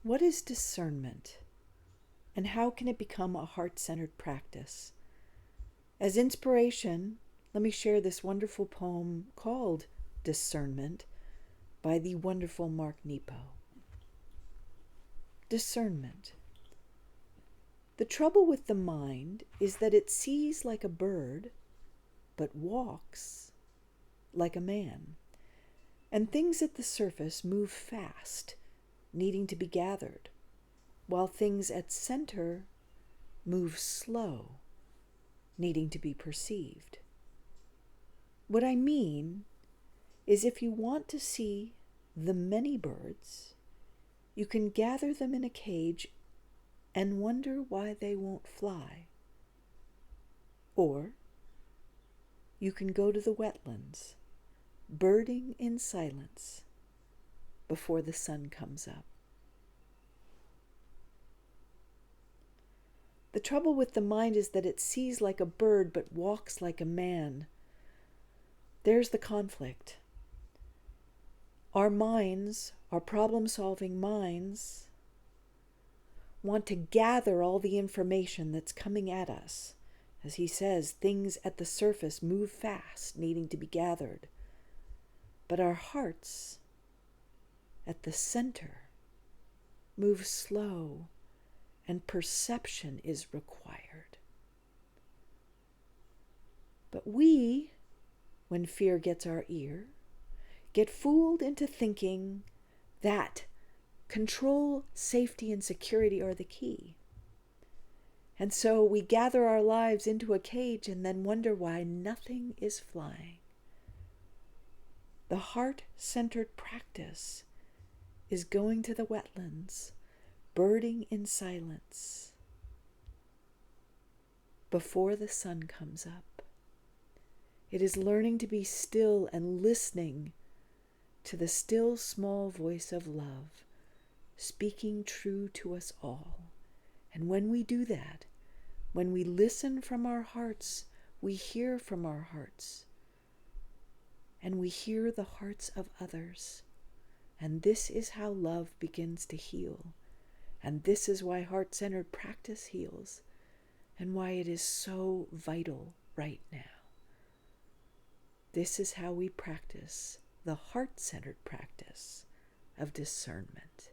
What is discernment, and how can it become a heart-centered practice? As inspiration, let me share this wonderful poem called Discernment by the wonderful Mark Nepo. Discernment. The trouble with the mind is that it sees like a bird, but walks like a man. And things at the surface move fast, needing to be gathered, while things at center move slow, needing to be perceived. What I mean is, if you want to see the many birds, you can gather them in a cage and wonder why they won't fly. Or you can go to the wetlands, birding in silence before the sun comes up. The trouble with the mind is that it sees like a bird but walks like a man. There's the conflict. Our minds, our problem-solving minds, want to gather all the information that's coming at us. As he says, things at the surface move fast, needing to be gathered. But our hearts, at the center, move slow, and perception is required. But we, when fear gets our ear, get fooled into thinking that control, safety, and security are the key. And so we gather our lives into a cage and then wonder why nothing is flying. The heart-centered practice is going to the wetlands, birding in silence before the sun comes up. It is learning to be still and listening to the still small voice of love, speaking true to us all. And when we do that, when we listen from our hearts, we hear from our hearts, and we hear the hearts of others. And this is how love begins to heal. And this is why heart-centered practice heals, and why it is so vital right now. This is how we practice the heart-centered practice of discernment.